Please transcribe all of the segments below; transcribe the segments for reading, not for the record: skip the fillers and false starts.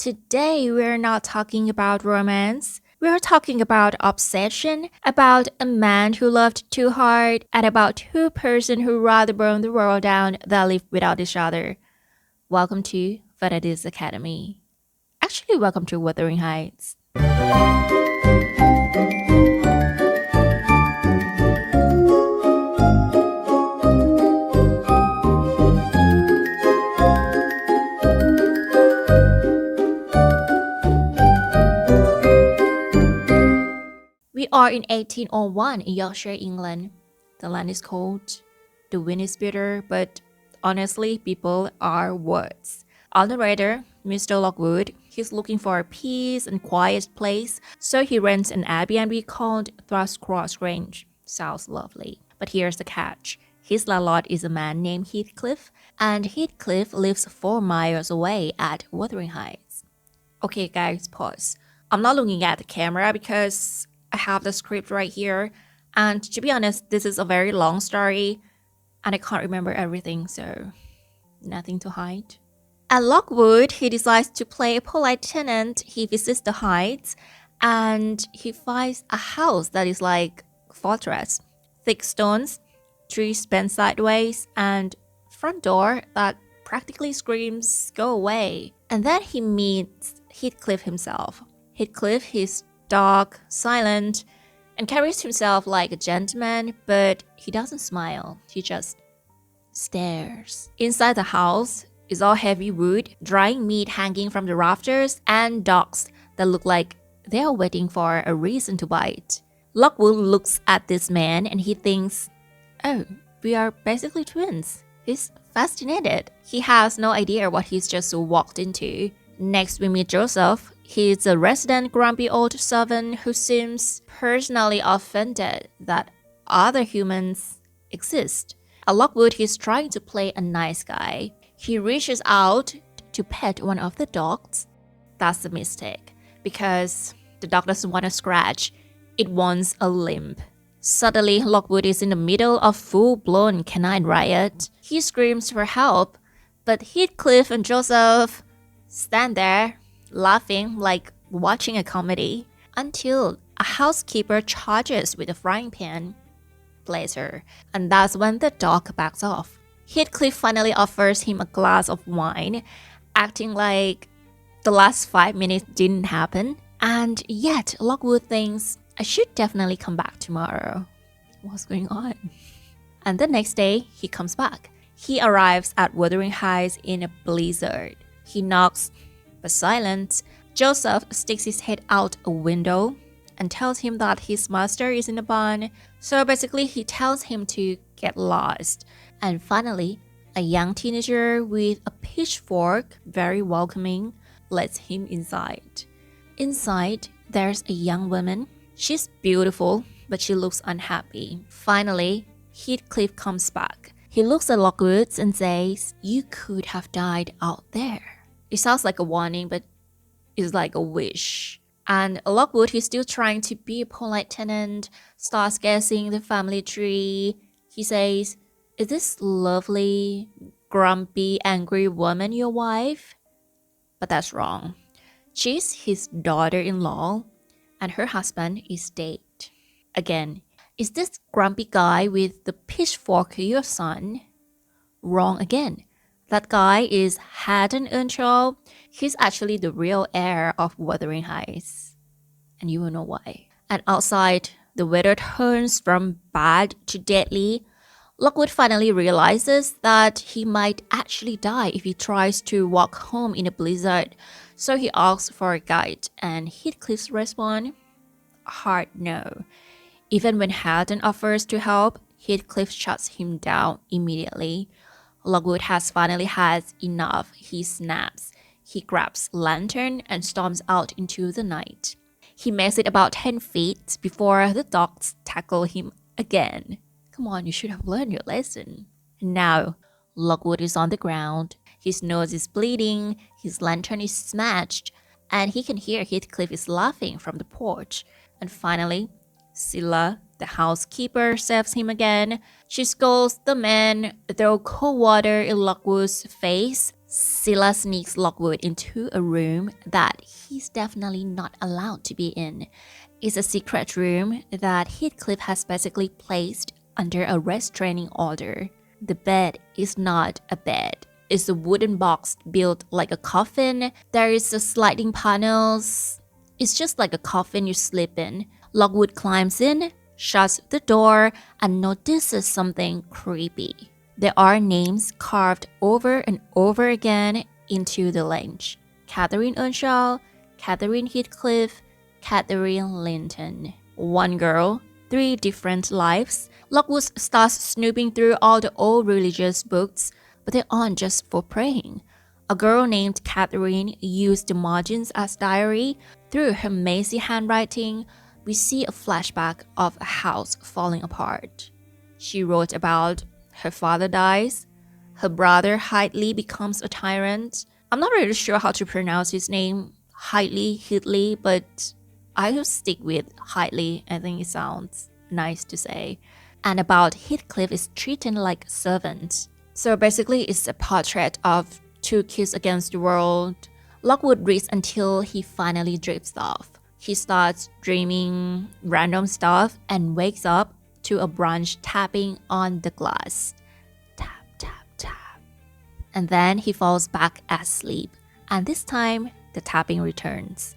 Today, we're not talking about romance. We're talking about obsession, about a man who loved too hard, and about two persons who rather burn the world down than live without each other. Welcome to Vanadis Academy. Actually, welcome to Wuthering Heights. We are in 1801 in Yorkshire, England. The land is cold, the wind is bitter, but honestly, people are words. On the radar, Mr. Lockwood, he's looking for a peace and quiet place, so he rents an Airbnb called Thrushcross Grange. Sounds lovely. But here's the catch. His landlord is a man named Heathcliff, and Heathcliff lives 4 miles away at Wuthering Heights. Okay guys, pause. I'm not looking at the camera because I have the script right here, and to be honest, this is a very long story, and I can't remember everything, so nothing to hide. At Lockwood, he decides to play a polite tenant. He visits the heights, and he finds a house that is like a fortress. Thick stones, trees bent sideways, and front door that practically screams, "Go away." And then he meets Heathcliff himself. Heathcliff, he's dark, silent, and carries himself like a gentleman, but he doesn't smile. He just stares. Inside the house is all heavy wood, drying meat hanging from the rafters, and dogs that look like they are waiting for a reason to bite. Lockwood looks at this man and he thinks, oh, we are basically twins. He's fascinated. He has no idea what he's just walked into. Next, we meet Joseph. He's a resident grumpy old servant who seems personally offended that other humans exist. At Lockwood, he's trying to play a nice guy. He reaches out to pet one of the dogs. That's a mistake, because the dog doesn't want to scratch. It wants a limp. Suddenly, Lockwood is in the middle of full-blown canine riot. He screams for help, but Heathcliff and Joseph stand there, laughing like watching a comedy, until a housekeeper charges with a frying pan. Bless her. And that's when the dog backs off. Heathcliff finally offers him a glass of wine, acting like the last 5 minutes didn't happen. And yet, Lockwood thinks, I should definitely come back tomorrow. What's going on? And the next day, he comes back. He arrives at Wuthering Heights in a blizzard. He knocks, but silent. Joseph sticks his head out a window and tells him that his master is in a barn. So basically, he tells him to get lost. And finally, a young teenager with a pitchfork, very welcoming, lets him inside. Inside, there's a young woman. She's beautiful, but she looks unhappy. Finally, Heathcliff comes back. He looks at Lockwood and says, you could have died out there. It sounds like a warning, but it's like a wish. And Lockwood, he's still trying to be a polite tenant, starts guessing the family tree. He says, is this lovely, grumpy, angry woman your wife? But that's wrong. She's his daughter-in-law, and her husband is dead. Again, is this grumpy guy with the pitchfork your son? Wrong again. That guy is Haddon Earnshaw. He's actually the real heir of Wuthering Heights. And you will know why. And outside, the weather turns from bad to deadly. Lockwood finally realizes that he might actually die if he tries to walk home in a blizzard. So he asks for a guide, and Heathcliff's response? Hard no. Even when Haddon offers to help, Heathcliff shuts him down immediately. Lockwood has finally had enough. He snaps. He grabs a lantern and storms out into the night. He makes it about 10 feet before the dogs tackle him again. Come on, you should have learned your lesson. Now, Lockwood is on the ground. His nose is bleeding. His lantern is smashed. And he can hear Heathcliff is laughing from the porch. And finally, Scylla, the housekeeper, saves him again. She scolds the man, throws cold water in Lockwood's face, Scylla sneaks Lockwood into a room that he's definitely not allowed to be in. It's a secret room that Heathcliff has basically placed under a restraining order. The bed is not a bed. It's a wooden box built like a coffin. There is a sliding panels. It's just like a coffin you sleep in. Lockwood climbs in, shuts the door, and notices something creepy. There are names carved over and over again into the ledge. Catherine Earnshaw, Catherine Heathcliff, Catherine Linton. One girl, 3 different lives. Lockwood starts snooping through all the old religious books, but they aren't just for praying. A girl named Catherine used the margins as diary. Through her messy handwriting, we see a flashback of a house falling apart. She wrote about her father dies, her brother Heathcliff becomes a tyrant. I'm not really sure how to pronounce his name, Heathcliff, but I will stick with Heathcliff. I think it sounds nice to say. And about Heathcliff is treated like a servant. So basically it's a portrait of 2 kids against the world. Lockwood reads until he finally drifts off. He starts dreaming random stuff and wakes up to a branch tapping on the glass. Tap, tap, tap. And then he falls back asleep. And this time, the tapping returns.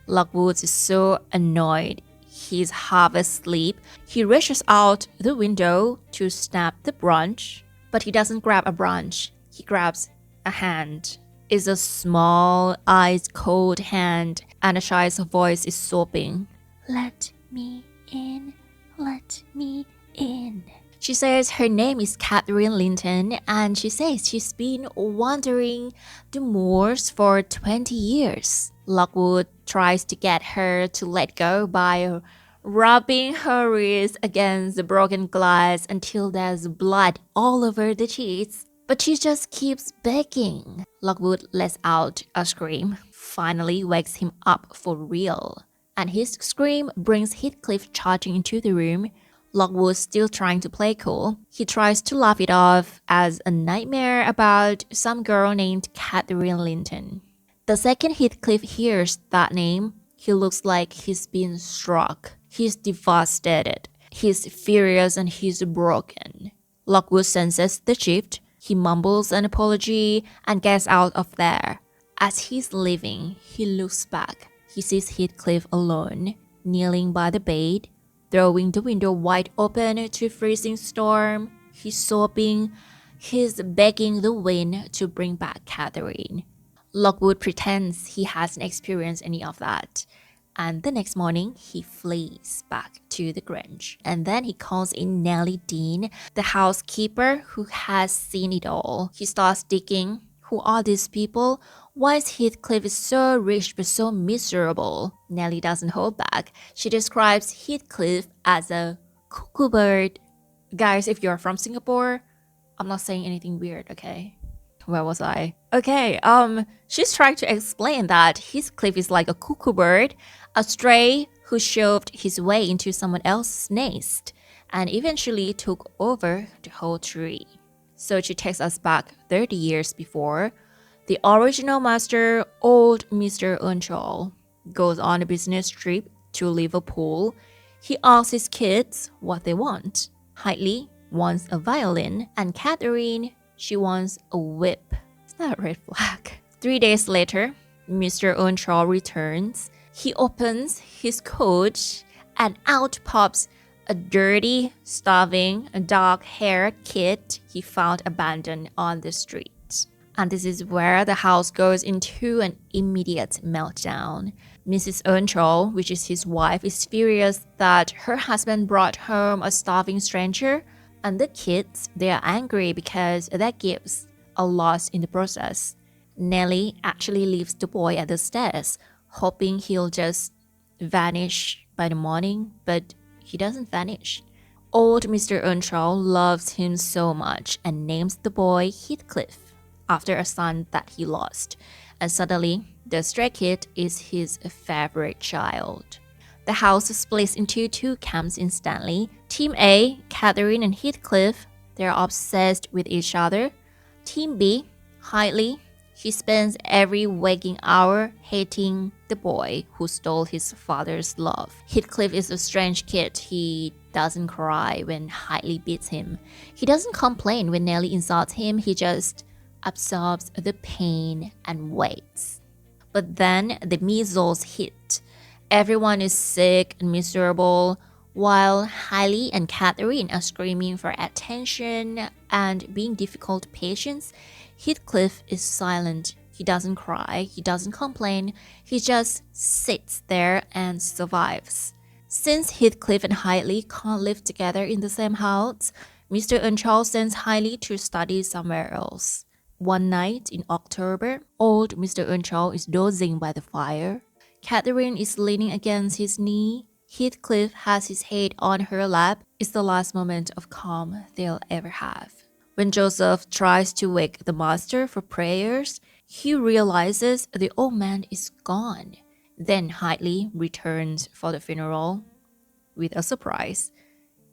Lockwood is so annoyed. He's half asleep. He rushes out the window to snap the branch. But he doesn't grab a branch. He grabs a hand. It's a small, ice-cold hand. And a shy's voice is sobbing. Let me in. Let me in. She says her name is Catherine Linton and she says she's been wandering the moors for 20 years. Lockwood tries to get her to let go by rubbing her wrist against the broken glass until there's blood all over the sheets. But she just keeps begging. Lockwood lets out a scream, finally wakes him up for real. And his scream brings Heathcliff charging into the room. Lockwood still trying to play cool. He tries to laugh it off as a nightmare about some girl named Catherine Linton. The second Heathcliff hears that name, he looks like he's been struck. He's devastated. He's furious and he's broken. Lockwood senses the shift. He mumbles an apology and gets out of there. As he's leaving, he looks back. He sees Heathcliff alone, kneeling by the bed, throwing the window wide open to a freezing storm. He's sobbing. He's begging the wind to bring back Catherine. Lockwood pretends he hasn't experienced any of that. And the next morning, he flees back to the Grange. And then he calls in Nellie Dean, the housekeeper who has seen it all. He starts digging. Who are these people? Why is Heathcliff so rich but so miserable? Nellie doesn't hold back. She describes Heathcliff as a cuckoo bird. Guys, if you're from Singapore, I'm not saying anything weird, okay? Where was I? Okay, she's trying to explain that Heathcliff is like a cuckoo bird, a stray who shoved his way into someone else's nest and eventually took over the whole tree. So she takes us back 30 years before. The original master, old Mr. Earnshaw, goes on a business trip to Liverpool. He asks his kids what they want. Heathcliff wants a violin, and Catherine, she wants a whip. Is that a red flag? 3 days later, Mr. Earnshaw returns. He opens his coat, and out pops a dirty, starving, dark-haired kid he found abandoned on the street. And this is where the house goes into an immediate meltdown. Mrs. Earnshaw, which is his wife, is furious that her husband brought home a starving stranger. And the kids, they are angry because their gifts are lost in the process. Nellie actually leaves the boy at the stairs, hoping he'll just vanish by the morning, but he doesn't vanish. Old Mr. Earnshaw loves him so much and names the boy Heathcliff, after a son that he lost. And suddenly, the stray kid is his favorite child. The house splits into 2 camps instantly. Team A, Catherine and Heathcliff, they're obsessed with each other. Team B, Heathcliff, He spends every waking hour hating the boy who stole his father's love. Heathcliff is a strange kid. He doesn't cry when Hightley beats him. He doesn't complain when Nellie insults him. He just absorbs the pain and waits. But then the measles hit. Everyone is sick and miserable, while Hailey and Catherine are screaming for attention and being difficult patients. Heathcliff is silent. He doesn't cry, he doesn't complain, he just sits there and survives. Since Heathcliff and Hailey can't live together in the same house, Mr. Earnshaw sends Hailey to study somewhere else. One night in October, old Mr. Earnshaw is dozing by the fire. Catherine is leaning against his knee. Heathcliff has his head on her lap. It's the last moment of calm they'll ever have. When Joseph tries to wake the master for prayers, he realizes the old man is gone. Then Hightley returns for the funeral with a surprise.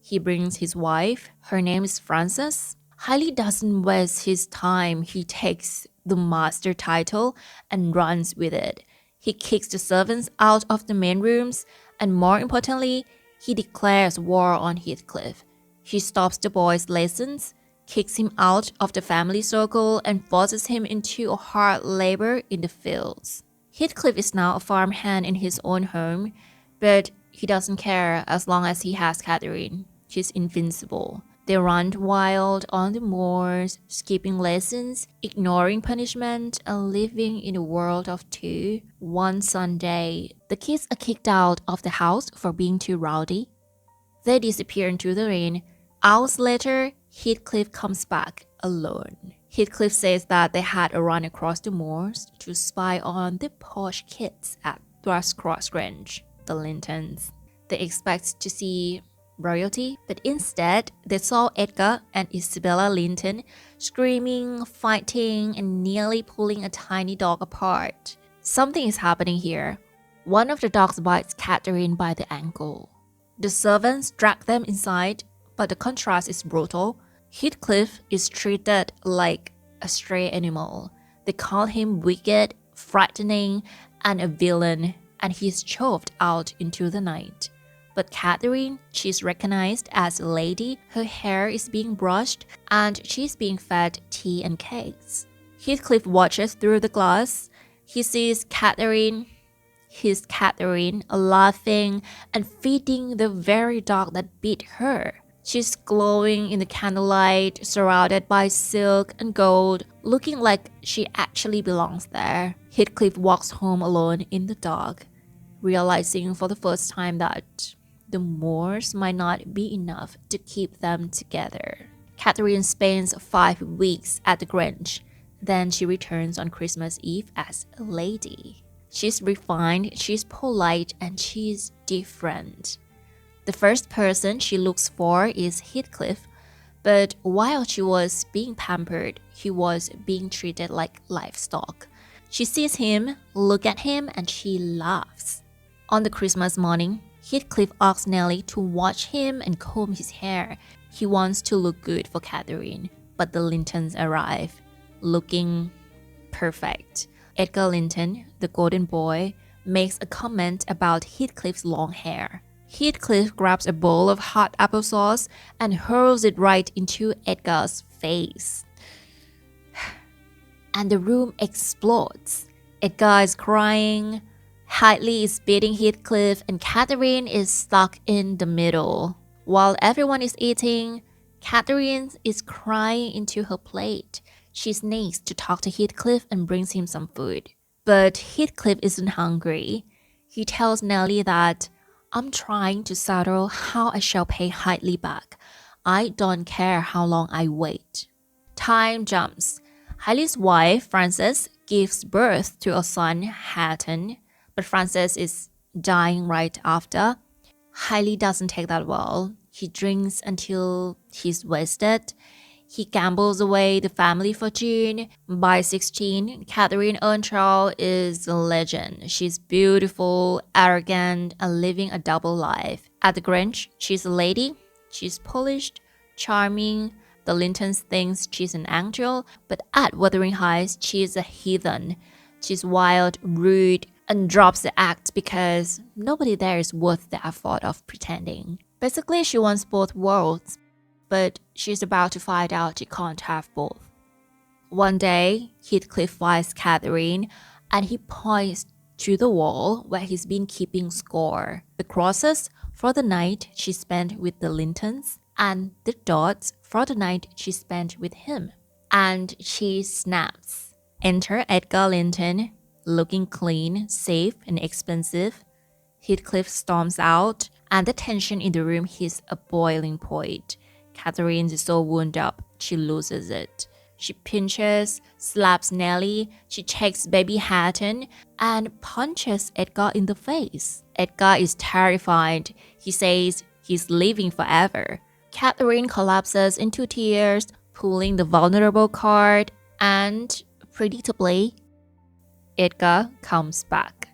He brings his wife. Her name is Frances. Hightley doesn't waste his time. He takes the master title and runs with it. He kicks the servants out of the main rooms, and more importantly, he declares war on Heathcliff. He stops the boy's lessons, kicks him out of the family circle, and forces him into a hard labor in the fields. Heathcliff is now a farmhand in his own home, but he doesn't care as long as he has Catherine. She's invincible. They run wild on the moors, skipping lessons, ignoring punishment, and living in a world of two. One Sunday, the kids are kicked out of the house for being too rowdy. They disappear into the rain. Hours later, Heathcliff comes back alone. Heathcliff says that they had a run across the moors to spy on the posh kids at Thrushcross Grange, the Lintons. They expect to see royalty, but instead they saw Edgar and Isabella Linton screaming, fighting, and nearly pulling a tiny dog apart. Something is happening here. One of the dogs bites Catherine by the ankle. The servants drag them inside, but the contrast is brutal. Heathcliff is treated like a stray animal. They call him wicked, frightening, and a villain, and he's shoved out into the night. But Catherine, she's recognized as a lady, her hair is being brushed, and she's being fed tea and cakes. Heathcliff watches through the glass. He sees Catherine, his Catherine, laughing and feeding the very dog that beat her. She's glowing in the candlelight, surrounded by silk and gold, looking like she actually belongs there. Heathcliff walks home alone in the dark, realizing for the first time that the moors might not be enough to keep them together. Catherine spends 5 weeks at the Grange. Then she returns on Christmas Eve as a lady. She's refined, she's polite, and she's different. The first person she looks for is Heathcliff, but while she was being pampered, he was being treated like livestock. She sees him, looks at him, and she laughs. On the Christmas morning, Heathcliff asks Nellie to watch him and comb his hair. He wants to look good for Catherine, but the Lintons arrive, looking perfect. Edgar Linton, the golden boy, makes a comment about Heathcliff's long hair. Heathcliff grabs a bowl of hot applesauce and hurls it right into Edgar's face. And the room explodes. Edgar is crying. Hightley is beating Heathcliff, and Catherine is stuck in the middle. While everyone is eating, Catherine is crying into her plate. She sneaks to talk to Heathcliff and brings him some food. But Heathcliff isn't hungry. He tells Nellie that, "I'm trying to settle how I shall pay Hightley back. I don't care how long I wait." Time jumps. Hightley's wife, Frances, gives birth to a son, Hatton. But Frances is dying right after. Hightley doesn't take that well. He drinks until he's wasted. He gambles away the family fortune. By 16, Catherine Earnshaw is a legend. She's beautiful, arrogant, and living a double life. At the Grange, she's a lady. She's polished, charming, The Lintons thinks she's an angel, but at Wuthering Heights, she's a heathen. She's wild, rude, and drops the act because nobody there is worth the effort of pretending. Basically, she wants both worlds, but she's about to find out she can't have both. One day, Heathcliff finds Catherine, and he points to the wall where he's been keeping score. The crosses for the night she spent with the Lintons, and the dots for the night she spent with him. And she snaps. Enter Edgar Linton, looking clean, safe, and expensive. Heathcliff storms out, and the tension in the room hits a boiling point. Catherine is so wound up, she loses it. She pinches, slaps Nellie, she takes baby Hatton, and punches Edgar in the face. Edgar is terrified. He says he's leaving forever. Catherine collapses into tears, pulling the vulnerable card, and predictably, Edgar comes back.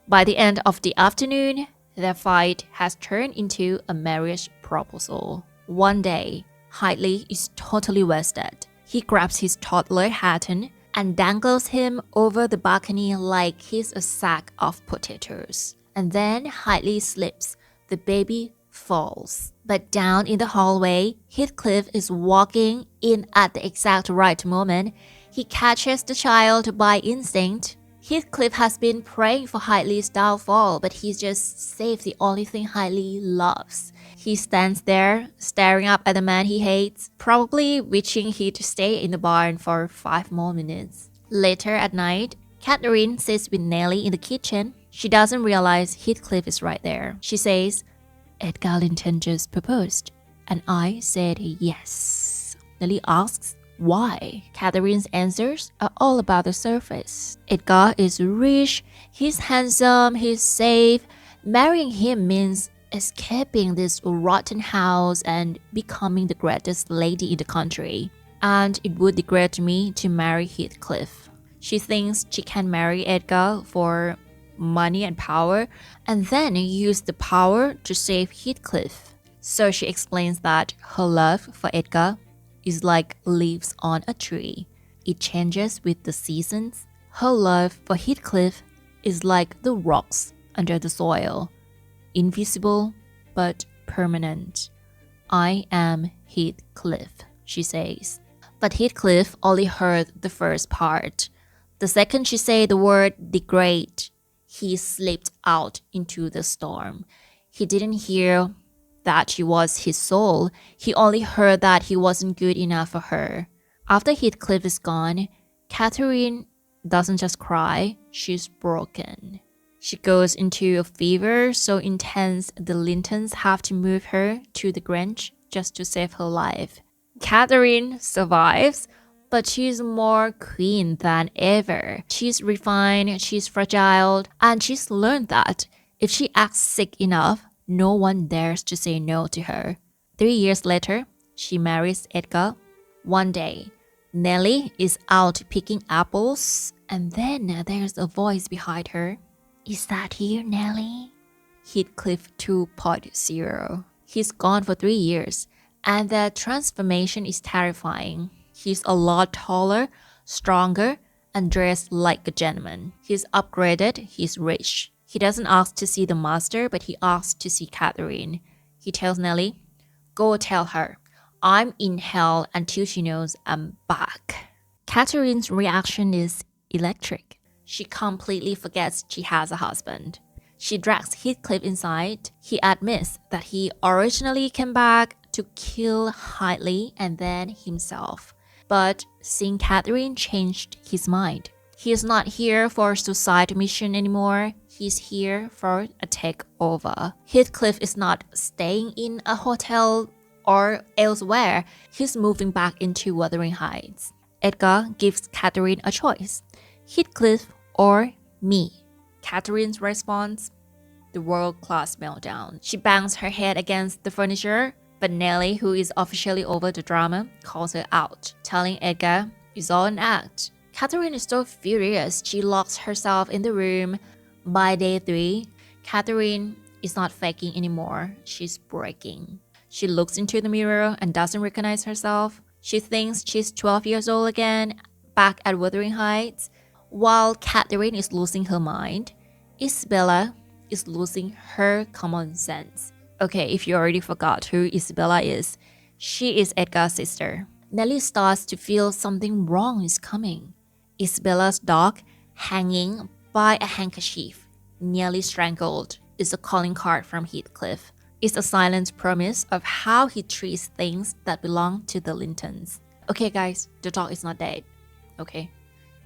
By the end of the afternoon, their fight has turned into a marriage proposal. One day, Heathcliff is totally wasted. He grabs his toddler Hatton and dangles him over the balcony like he's a sack of potatoes. And then Heathcliff slips. The baby falls. But down in the hallway, Heathcliff is walking in at the exact right moment. He catches the child by instinct. Heathcliff has been praying for Heathcliff's downfall, but he's just saved the only thing Heathcliff loves. He stands there, staring up at the man he hates, probably wishing he'd stay in the barn for 5 more minutes. Later at night, Catherine sits with Nellie in the kitchen. She doesn't realize Heathcliff is right there. She says, "Edgar Linton just proposed, and I said yes." Nellie asks, why? Catherine's answers are all about the surface. Edgar is rich, he's handsome, he's safe. Marrying him means escaping this rotten house and becoming the greatest lady in the country. And it would degrade me to marry Heathcliff. She thinks she can marry Edgar for money and power, and then use the power to save Heathcliff. So she explains that her love for Edgar is like leaves on a tree. It changes with the seasons. Her love for Heathcliff is like the rocks under the soil. Invisible, but permanent. I am Heathcliff, she says. But Heathcliff only heard the first part. The second she said the word degrade, he slipped out into the storm. He didn't hear that she was his soul. He only heard that he wasn't good enough for her. After Heathcliff is gone, Catherine doesn't just cry, she's broken. She goes into a fever so intense the Lintons have to move her to the Grange just to save her life. Catherine survives, but she's more queen than ever. She's refined, she's fragile, and she's learned that if she acts sick enough, no one dares to say no to her. 3 years later, she marries Edgar. One day, Nellie is out picking apples, and then there's a voice behind her. Is that you, Nellie? Heathcliff 2.0. He's gone for 3 years, and the transformation is terrifying. He's a lot taller, stronger, and dressed like a gentleman. He's upgraded, he's rich. He doesn't ask to see the master, but he asks to see Catherine. He tells Nellie, "Go tell her, I'm in hell until she knows I'm back." Catherine's reaction is electric. She completely forgets she has a husband. She drags Heathcliff inside. He admits that he originally came back to kill Heathcliff and then himself. But seeing Catherine changed his mind. He is not here for a suicide mission anymore. He's here for a takeover. Heathcliff is not staying in a hotel or elsewhere. He's moving back into Wuthering Heights. Edgar gives Catherine a choice. Heathcliff or me. Catherine's response? The world-class meltdown. She bangs her head against the furniture, but Nellie, who is officially over the drama, calls her out, telling Edgar it's all an act. Catherine is so furious, she locks herself in the room. By day 3, Catherine is not faking anymore, she's breaking. She looks into the mirror and doesn't recognize herself. She thinks she's 12 years old again, back at Wuthering Heights. While Catherine is losing her mind, Isabella is losing her common sense. Okay, if you already forgot who Isabella is, she is Edgar's sister. Nellie starts to feel something wrong is coming. Isabella's dog, hanging by a handkerchief, nearly strangled, is a calling card from Heathcliff. It's a silent promise of how he treats things that belong to the Lintons. Okay, guys, the dog is not dead. Okay,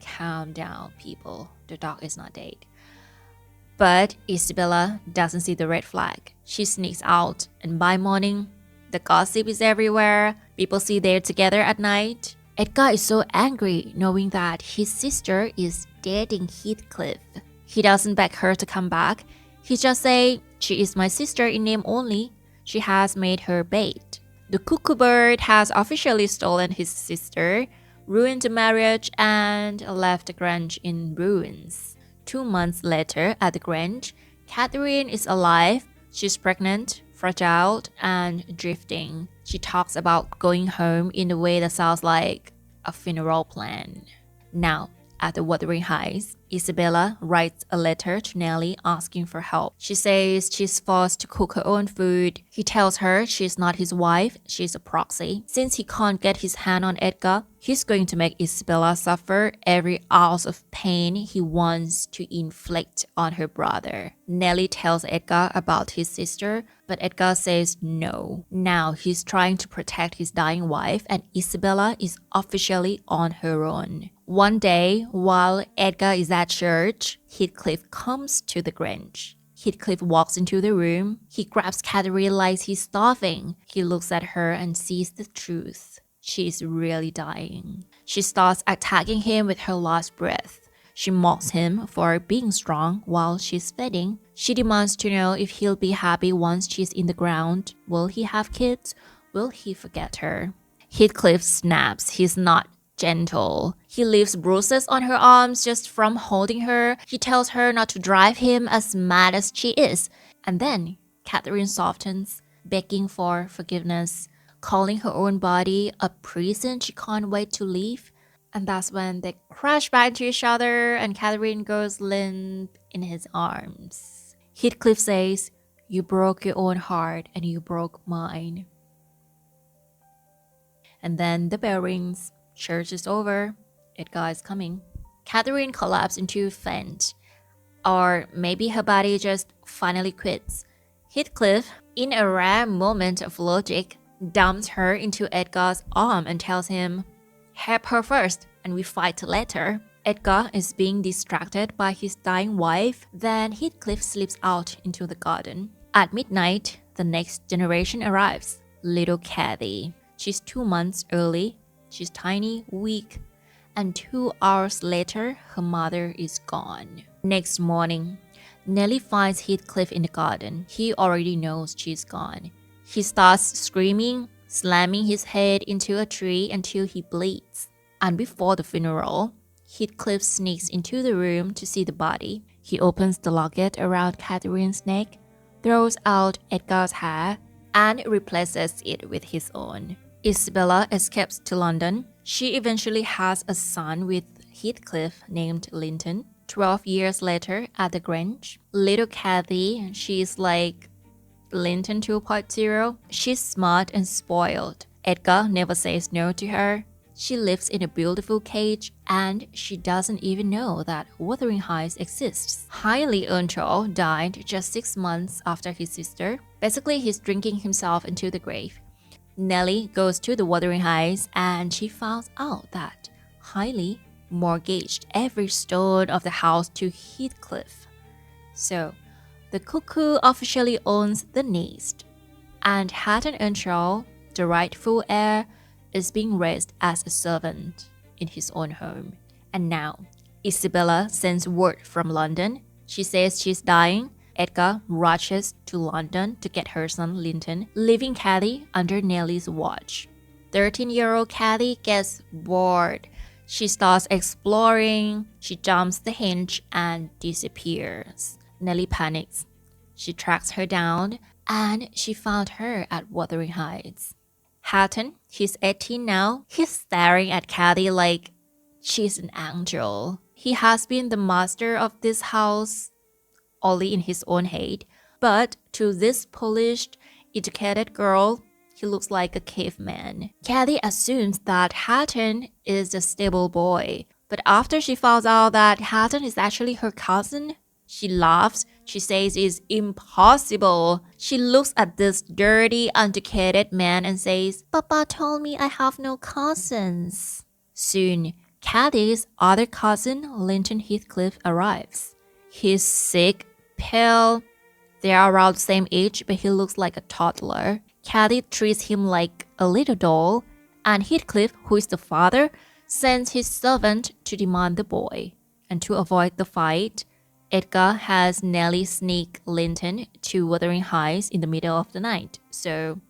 calm down, people. The dog is not dead. But Isabella doesn't see the red flag. She sneaks out, and by morning, the gossip is everywhere. People see they're together at night. Edgar is so angry knowing that his sister is dating Heathcliff. He doesn't beg her to come back. He just say, she is my sister in name only. She has made her bait. The cuckoo bird has officially stolen his sister, ruined the marriage, and left the Grange in ruins. 2 months later at the Grange, Catherine is alive. She's pregnant, fragile, and drifting. She talks about going home in a way that sounds like a funeral plan. Now, at the Wuthering Heights, Isabella writes a letter to Nellie asking for help. She says she's forced to cook her own food. He tells her she's not his wife, she's a proxy. Since he can't get his hand on Edgar, he's going to make Isabella suffer every ounce of pain he wants to inflict on her brother. Nellie tells Edgar about his sister, but Edgar says no. Now he's trying to protect his dying wife, and Isabella is officially on her own. One day, while Edgar is at church, Heathcliff comes to the Grange. Heathcliff walks into the room. He grabs Catherine like he's starving. He looks at her and sees the truth. She's really dying. She starts attacking him with her last breath. She mocks him for being strong while she's feeding. She demands to know if he'll be happy once she's in the ground. Will he have kids? Will he forget her? Heathcliff snaps. He's not gentle. He leaves bruises on her arms just from holding her. He tells her not to drive him as mad as she is. And then Catherine softens, begging for forgiveness, calling her own body a prison she can't wait to leave. And that's when they crash back into each other and Catherine goes limp in his arms. Heathcliff says, "You broke your own heart and you broke mine." And then the bell rings. Church is over. Edgar is coming. Catherine collapses into a faint. Or maybe her body just finally quits. Heathcliff, in a rare moment of logic, dumps her into Edgar's arm and tells him, "Help her first, and we fight later." Edgar is being distracted by his dying wife. Then Heathcliff slips out into the garden. At midnight, the next generation arrives. Little Cathy. She's 2 months early. She's tiny, weak, and 2 hours later, her mother is gone. Next morning, Nellie finds Heathcliff in the garden. He already knows she's gone. He starts screaming, slamming his head into a tree until he bleeds. And before the funeral, Heathcliff sneaks into the room to see the body. He opens the locket around Catherine's neck, throws out Edgar's hair, and replaces it with his own. Isabella escapes to London. She eventually has a son with Heathcliff named Linton. 12 years later at the Grange, little Cathy, she's like Linton 2.0. She's smart and spoiled. Edgar never says no to her. She lives in a beautiful cage and she doesn't even know that Wuthering Heights exists. Hailey Earnshaw died just 6 months after his sister. Basically, he's drinking himself into the grave. Nellie goes to the Wuthering Heights and she finds out that Hailey mortgaged every stone of the house to Heathcliff. So, the cuckoo officially owns the nest. And Hatton Earnshaw, the rightful heir, is being raised as a servant in his own home. And now, Isabella sends word from London. She says she's dying. Edgar rushes to London to get her son Linton, leaving Cathy under Nellie's watch. 13-year-old Cathy gets bored. She starts exploring. She jumps the hinge and disappears. Nellie panics. She tracks her down and she found her at Wuthering Heights. Hatton, he's 18 now, he's staring at Kathy like she's an angel. He has been the master of this house only in his own head, but to this polished, educated girl, he looks like a caveman. Kathy assumes that Hatton is a stable boy, but after she finds out that Hatton is actually her cousin, she laughs. She says it's impossible. She looks at this dirty, uneducated man and says, "Papa told me I have no cousins." Soon, Kathy's other cousin, Linton Heathcliff, arrives. He's sick, pale. They are around the same age, but he looks like a toddler. Kathy treats him like a little doll, and Heathcliff, who is the father, sends his servant to demand the boy. And to avoid the fight, Edgar has Nellie sneak Linton to Wuthering Heights in the middle of the night, so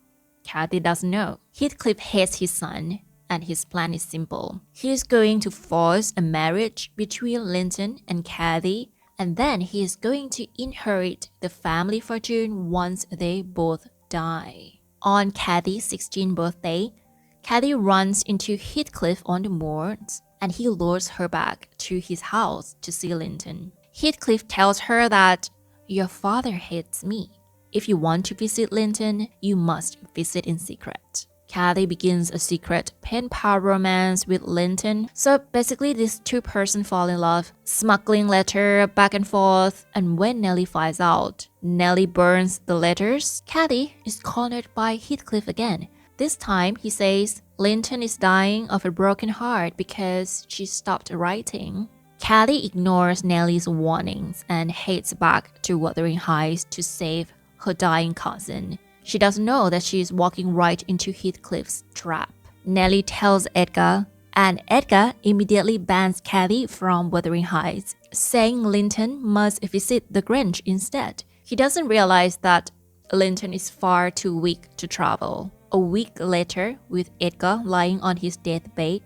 Kathy doesn't know. Heathcliff hates his son, and his plan is simple. He is going to force a marriage between Linton and Kathy, and then he is going to inherit the family fortune once they both die. On Kathy's 16th birthday, Kathy runs into Heathcliff on the moors, and he lures her back to his house to see Linton. Heathcliff tells her that your father hates me. If you want to visit Linton, you must visit in secret. Kathy begins a secret pen pal romance with Linton. So basically these two persons fall in love, smuggling letter back and forth, and when Nellie finds out, Nellie burns the letters. Kathy is cornered by Heathcliff again. This time he says Linton is dying of a broken heart because she stopped writing. Kathy ignores Nellie's warnings and heads back to Wuthering Heights to save her dying cousin. She doesn't know that she is walking right into Heathcliff's trap. Nellie tells Edgar, and Edgar immediately bans Kathy from Wuthering Heights, saying Linton must visit the Grange instead. He doesn't realize that Linton is far too weak to travel. A week later, with Edgar lying on his deathbed,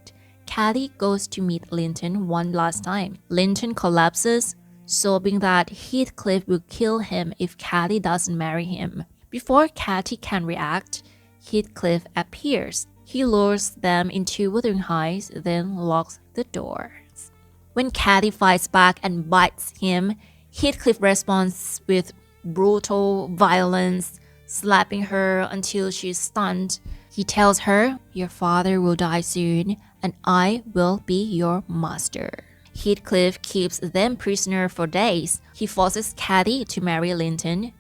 Kathy goes to meet Linton one last time. Linton collapses, sobbing that Heathcliff will kill him if Kathy doesn't marry him. Before Kathy can react, Heathcliff appears. He lures them into Wuthering Heights, then locks the doors. When Kathy fights back and bites him, Heathcliff responds with brutal violence, slapping her until she's stunned. He tells her, "Your father will die soon, and I will be your master." Heathcliff keeps them prisoner for days. He forces Kathy to marry Linton.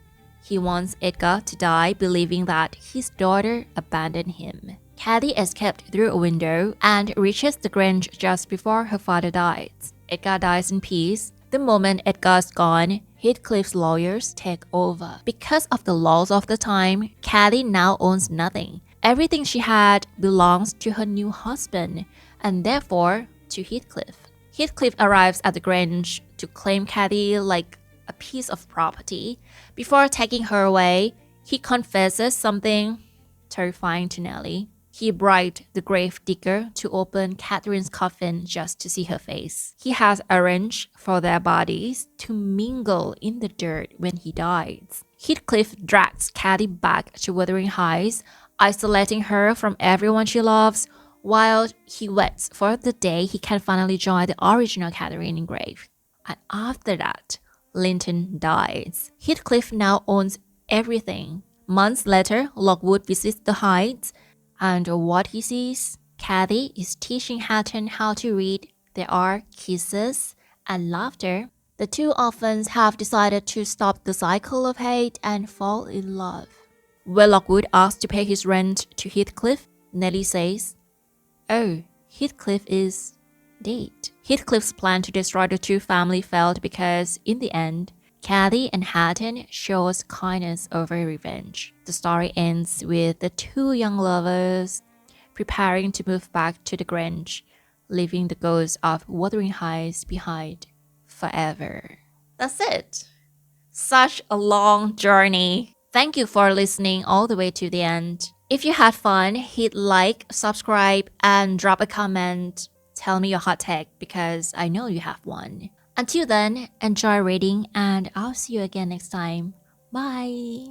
He wants Edgar to die, believing that his daughter abandoned him. Kathy escaped through a window and reaches the Grange just before her father dies. Edgar dies in peace. The moment Edgar's gone, Heathcliff's lawyers take over. Because of the laws of the time, Kathy now owns nothing. Everything she had belongs to her new husband, and therefore to Heathcliff. Heathcliff arrives at the Grange to claim Kathy like a piece of property. Before taking her away, he confesses something terrifying to Nellie. He bribed the grave digger to open Catherine's coffin just to see her face. He has arranged for their bodies to mingle in the dirt when he dies. Heathcliff drags Kathy back to Wuthering Heights, isolating her from everyone she loves, while he waits for the day he can finally join the original Catherine in grave. And after that, Linton dies. Heathcliff now owns everything. Months later, Lockwood visits the Heights, and what he sees, Kathy is teaching Hatton how to read. There are kisses and laughter. The two orphans have decided to stop the cycle of hate and fall in love. When Lockwood asks to pay his rent to Heathcliff, Nellie says, "Oh, Heathcliff is dead." Heathcliff's plan to destroy the two families failed because, in the end, Kathy and Hatton shows kindness over revenge. The story ends with the two young lovers preparing to move back to the Grange, leaving the ghost of Wuthering Heights behind forever. That's it. Such a long journey. Thank you for listening all the way to the end. If you had fun, hit like, subscribe, and drop a comment. Tell me your hot take because I know you have one. Until then, enjoy reading and I'll see you again next time. Bye!